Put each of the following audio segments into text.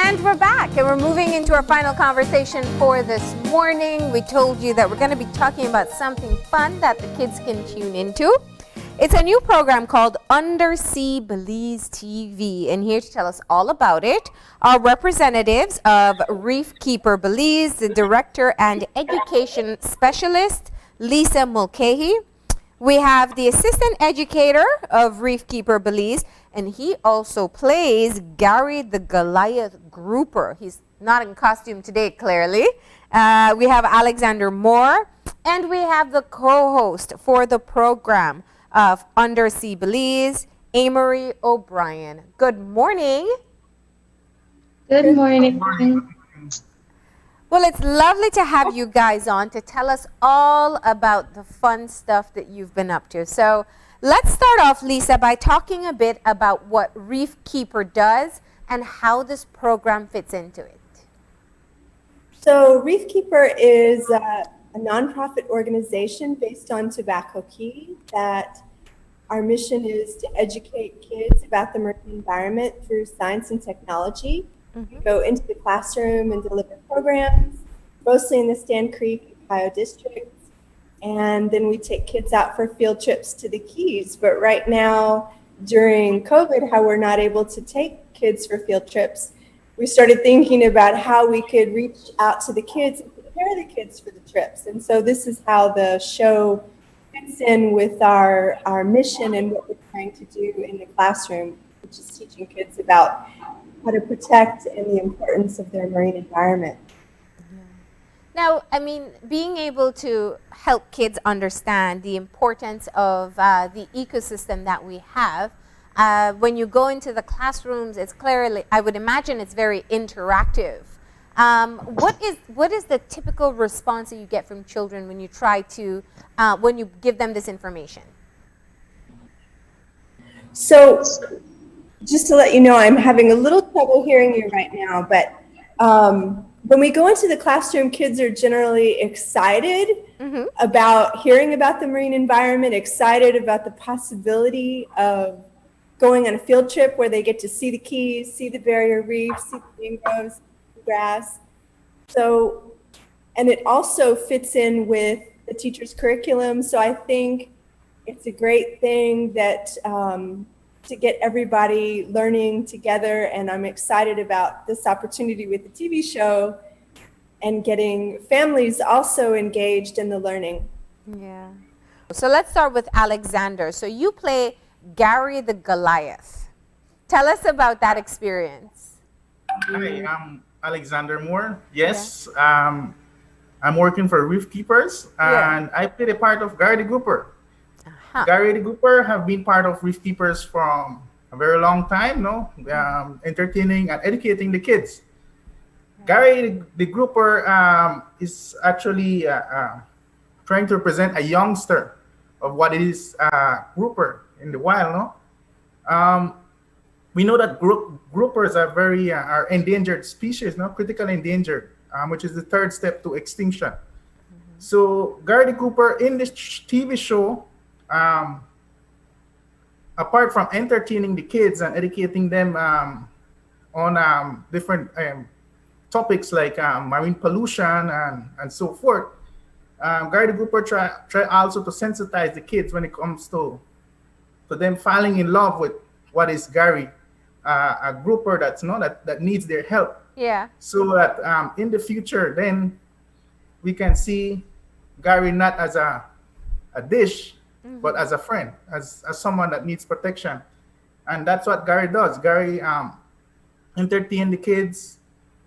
And we're back, and we're moving into our final conversation for this morning. We told you that we're going to be talking about something fun that the kids can tune into. It's a new program called UnderSea Belize TV, and here to tell us all about it are representatives of ReefKeeper Belize, the director and education specialist, Lisa Mulcahy. We have the assistant educator of ReefKeeper Belize, and he also plays Gary the Goliath Grouper. He's not in costume today, clearly. We have Alexander Moore, and we have the co-host for the program of UnderSea Belize, Amory O'Brien. Good morning. Good morning. Well, it's lovely to have you guys on to tell us all about the fun stuff that you've been up to. So let's start off, Lisa, by talking a bit about what ReefKeeper does and how this program fits into it. So ReefKeeper is a nonprofit organization based on Tobacco Key that our mission is to educate kids about the marine environment through science and technology. We go into the classroom and deliver programs, mostly in the Stand Creek, Ohio district. And then we take kids out for field trips to the Keys. But right now, during COVID, how we're not able to take kids for field trips, we started thinking about how we could reach out to the kids and prepare the kids for the trips. And so this is how the show fits in with our mission and what we're trying to do in the classroom, which is teaching kids about how to protect and the importance of their marine environment. Now, I mean, being able to help kids understand the importance of the ecosystem that we have, when you go into the classrooms, it's clearly, I would imagine it's very interactive. What is the typical response that you get from children when you try to, when you give them this information? So, just to let you know, I'm having a little trouble hearing you right now, but when we go into the classroom, kids are generally excited about hearing about the marine environment, excited about the possibility of going on a field trip where they get to see the Keys, see the barrier reef, see the mangroves, the grass. So, and it also fits in with the teacher's curriculum. So I think it's a great thing that to get everybody learning together, and I'm excited about this opportunity with the TV show and getting families also engaged in the learning. Yeah. So let's start with Alexander. So you play Gary the Goliath. Tell us about that experience. Hi, I'm Alexander Moore. Yes, I'm working for Reef Keepers, and I play the part of Gary the Grouper. Gary the Grouper have been part of Reef Keepers from a very long time, entertaining and educating the kids. Gary the Grouper is actually trying to represent a youngster of what it is grouper in the wild. We know that groupers are are endangered species, critically endangered, which is the third step to extinction. So Gary the Grouper in this TV show, apart from entertaining the kids and educating them on different topics like marine pollution and so forth, Gary the Grouper try also to sensitize the kids when it comes to them falling in love with what is Gary, a grouper that needs their help. Yeah. So that in the future, then we can see Gary not as a dish, but as a friend, as someone that needs protection. And that's what Gary does. Gary entertain the kids,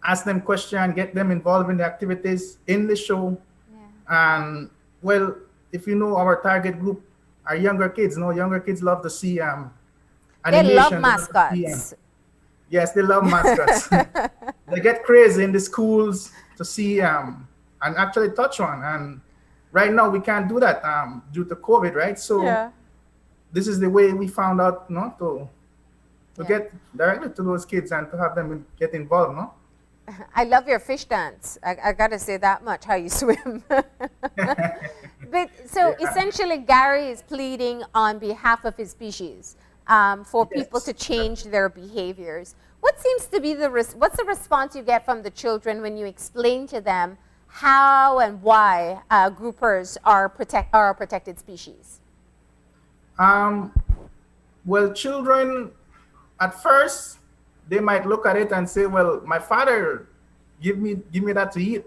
ask them questions, get them involved in the activities in the show. Yeah. And well, if you know our target group are younger kids, younger kids love to see animation. They love mascots. Yes, they love mascots. They get crazy in the schools to see and actually touch one. And right now we can't do that due to COVID, right? So this is the way we found out, to get directly to those kids and to have them get involved, I love your fish dance. I gotta say that much, how you swim. But so essentially Gary is pleading on behalf of his species for people to change their behaviors. what seems to be what's the response you get from the children when you explain to them how and why groupers are a protected species? Um, well, children at first they might look at it and say, "Well, my father give me that to eat.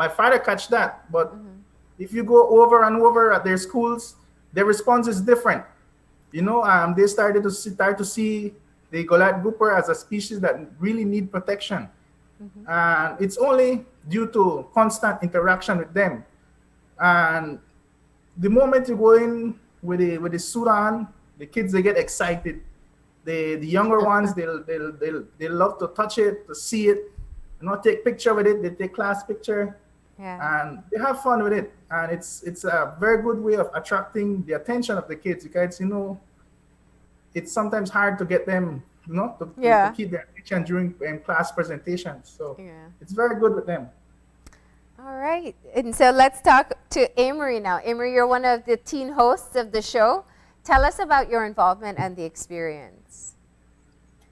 My father catch that." But if you go over and over at their schools, their response is different. They start to see the Golat grouper as a species that really need protection, and it's only due to constant interaction with them. And the moment you go in with the suit on, the kids they get excited. The younger ones they'll love to touch it, to see it, take picture with it. They take class picture, and they have fun with it. And it's a very good way of attracting the attention of the kids, because it's sometimes hard to get them to keep their attention during class presentations. So it's very good with them. All right, and so let's talk to Amory now. Amory, you're one of the teen hosts of the show. Tell us about your involvement and the experience.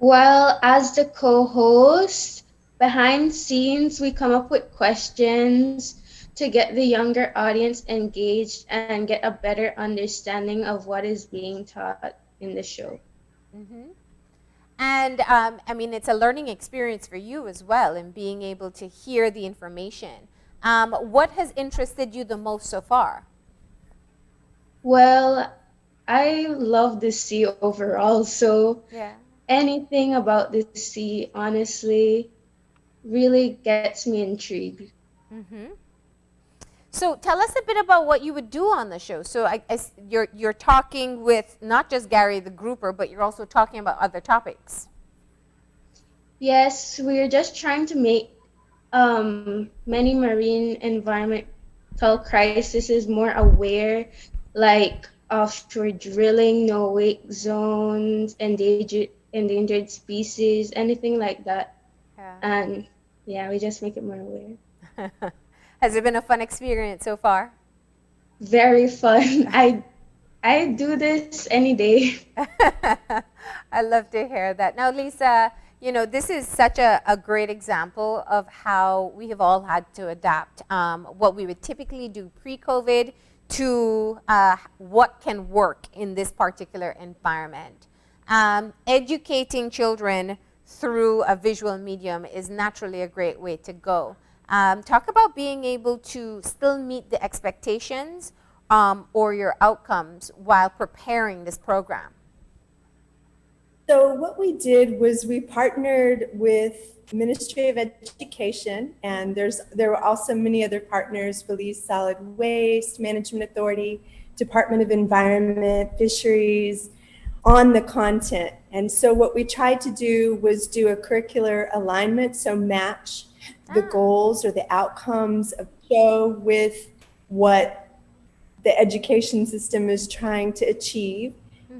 Well, as the co-host, behind scenes, we come up with questions to get the younger audience engaged and get a better understanding of what is being taught in the show. And I mean, it's a learning experience for you as well, in being able to hear the information. What has interested you the most so far? Well, I love the sea overall, so anything about the sea, honestly, really gets me intrigued. So tell us a bit about what you would do on the show. So you're talking with not just Gary the grouper, but you're also talking about other topics. Yes, we're just trying to make many marine environmental crises more aware, like offshore drilling, no-wake zones, endangered species, anything like that. And we just make it more aware. Has it been a fun experience so far? Very fun. I do this any day. I love to hear that. Now, Lisa, this is such a great example of how we have all had to adapt what we would typically do pre-COVID to what can work in this particular environment. Educating children through a visual medium is naturally a great way to go. Talk about being able to still meet the expectations or your outcomes while preparing this program. So what we did was we partnered with Ministry of Education, and there were also many other partners: Belize Solid Waste Management Authority, Department of Environment, Fisheries, on the content. And so what we tried to do was do a curricular alignment, so match the goals or the outcomes of the show with what the education system is trying to achieve.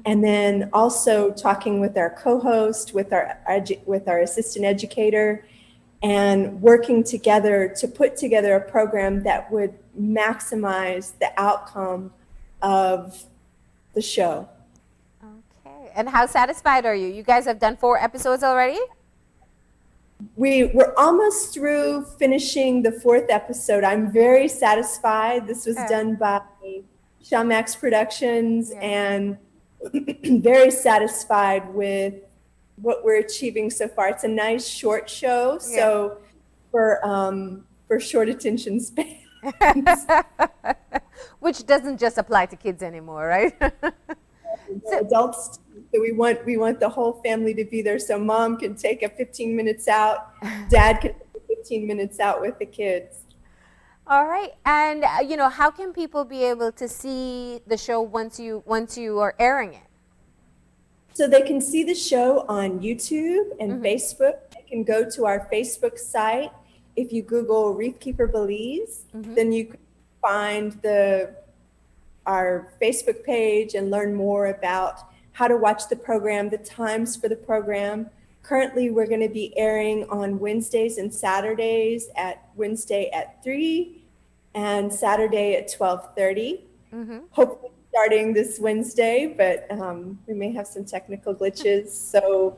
And then also talking with our co-host, with our assistant educator, and working together to put together a program that would maximize the outcome of the show. Okay. And how satisfied are you? You guys have done 4 episodes already? We're almost through finishing the 4th episode. I'm very satisfied. This was done by Shamax Productions, and very satisfied with what we're achieving so far. It's a nice short show, so for short attention span. Which doesn't just apply to kids anymore, right? So, adults, so we want the whole family to be there, so mom can take a 15 minutes out, dad can take 15 minutes out with the kids. All right, and how can people be able to see the show once you are airing it? So they can see the show on YouTube and Facebook. They can go to our Facebook site. If you Google ReefKeeper Belize, then you can find our Facebook page and learn more about how to watch the program, the times for the program. Currently, we're going to be airing on Wednesdays and Saturdays, Wednesday at 3 and Saturday at 12:30. Hopefully starting this Wednesday, but we may have some technical glitches. So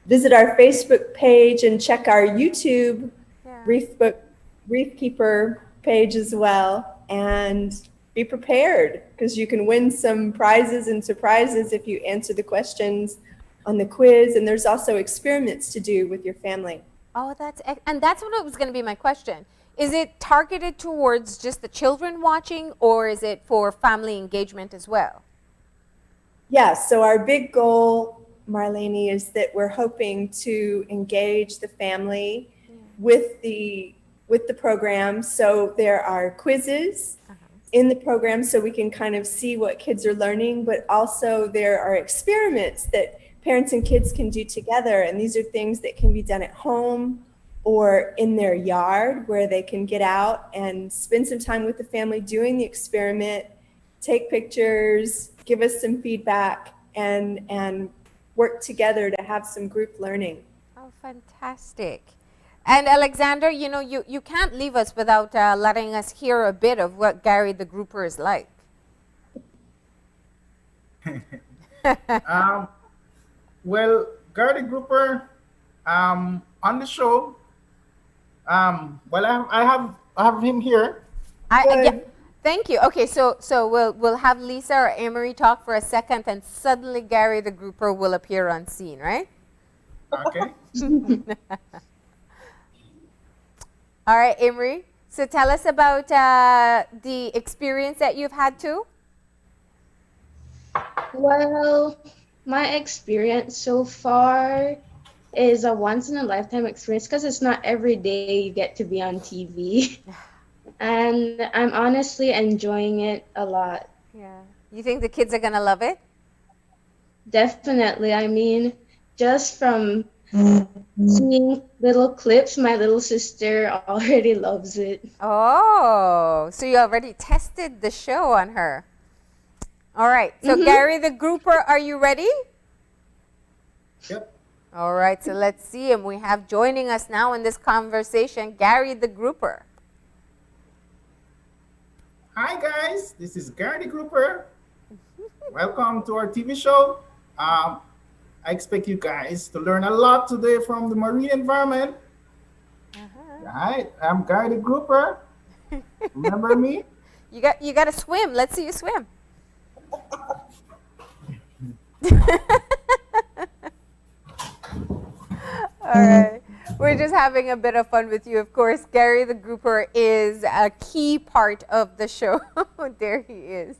visit our Facebook page and check our YouTube ReefKeeper page as well, and be prepared because you can win some prizes and surprises if you answer the questions on the quiz, and there's also experiments to do with your family. Oh, and that's what was going to be my question. Is it targeted towards just the children watching, or is it for family engagement as well? Yes, so our big goal, Marlene, is that we're hoping to engage the family with the program. So there are quizzes in the program so we can kind of see what kids are learning, but also there are experiments that parents and kids can do together. And these are things that can be done at home or in their yard where they can get out and spend some time with the family doing the experiment, take pictures, give us some feedback, and work together to have some group learning. Oh, fantastic. And Alexander, you know, you can't leave us without letting us hear a bit of what Gary the Grouper is like. Well, Gary the Grouper, on the show, well, I have him here. Yeah, thank you. Okay, so we'll have Lisa or Amory talk for a second, and suddenly Gary the Grouper will appear on scene, right? Okay. All right, Amory. So tell us about the experience that you've had too. Well, my experience so far is a once-in-a-lifetime experience because it's not every day you get to be on TV. And I'm honestly enjoying it a lot. Yeah. You think the kids are going to love it? Definitely. I mean, just from seeing little clips, my little sister already loves it. Oh, so you already tested the show on her. All right. So Gary the Grouper, are you ready? Yep. All right. So let's see him. We have joining us now in this conversation, Gary the Grouper. Hi guys, this is Gary the Grouper. Welcome to our TV show. I expect you guys to learn a lot today from the marine environment. Right, I'm Gary the Grouper. Remember me? You got to swim. Let's see you swim. All right. We're just having a bit of fun with you. Of course, Gary the Grouper is a key part of the show. There he is.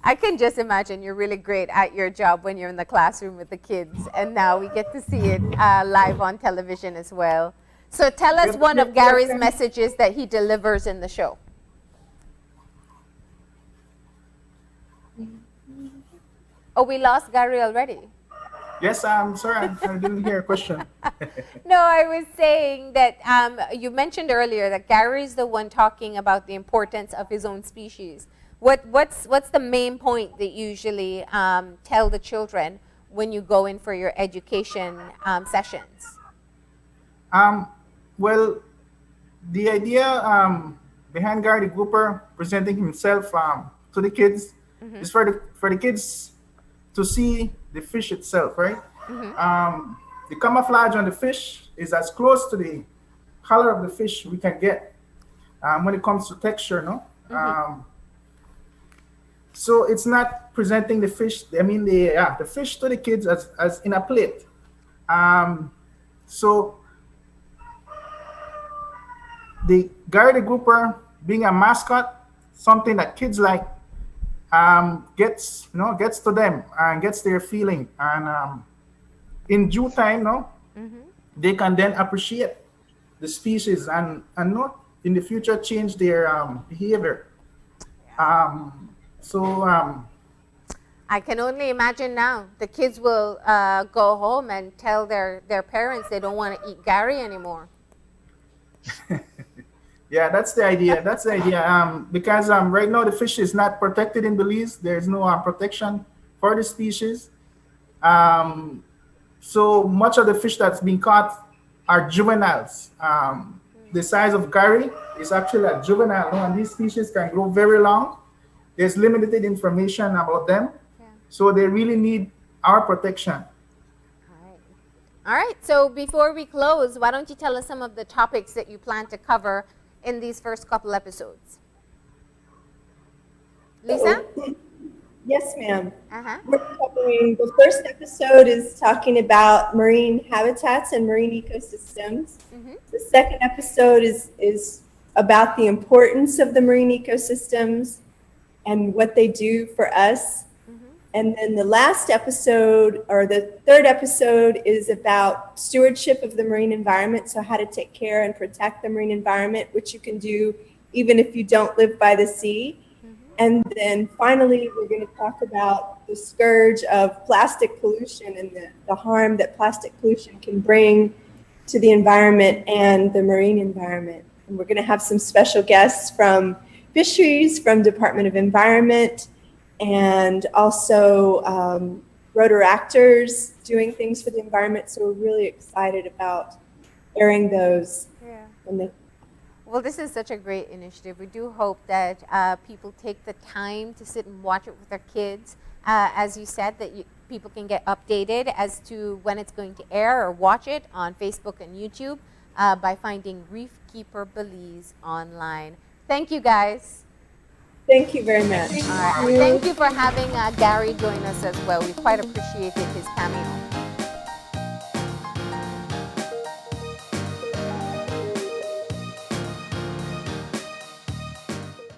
I can just imagine you're really great at your job when you're in the classroom with the kids, and now we get to see it live on television as well. So tell us one of Gary's messages that he delivers in the show. Oh, we lost Gary already. Yes, I'm sorry, I didn't hear a question. No, I was saying that you mentioned earlier that Gary's the one talking about the importance of his own species. What's the main point that you usually tell the children when you go in for your education sessions? Well, the idea behind Gary the Grouper presenting himself to the kids is for the kids to see the fish itself, right? The camouflage on the fish is as close to the color of the fish we can get when it comes to texture, no? So it's not presenting the fish, the fish to the kids as in a plate. So the Gary the Grouper being a mascot, something that kids like, gets to them and gets their feeling, and in due time, they can then appreciate the species and not in the future change their behavior. I can only imagine now the kids will go home and tell their parents they don't want to eat Gary anymore. Yeah, that's the idea. Because right now the fish is not protected in Belize. There's no protection for the species. So much of the fish that's being caught are juveniles. The size of Gary is actually a juvenile, and these species can grow very long. There's limited information about them, so they really need our protection. All right, so before we close, why don't you tell us some of the topics that you plan to cover in these first couple episodes? Lisa? Yes, ma'am. Uh-huh. We're covering, the first episode is talking about marine habitats and marine ecosystems. Mm-hmm. The second episode is about the importance of the marine ecosystems and what they do for us. Mm-hmm. And then the last episode, or the third episode, is about stewardship of the marine environment. So how to take care and protect the marine environment, which you can do even if you don't live by the sea. And then finally, we're going to talk about the scourge of plastic pollution and the harm that plastic pollution can bring to the environment and the marine environment. And we're going to have some special guests from fisheries, from Department of Environment, and also rotoractors doing things for the environment. So we're really excited about airing those. Yeah. When they Well, this is such a great initiative. We do hope that people take the time to sit and watch it with their kids. As you said, that people can get updated as to when it's going to air or watch it on Facebook and YouTube by finding ReefKeeper Belize online. Thank you, guys. Thank you very much. All right. Thank you for having Gary join us as well. We quite appreciated his cameo.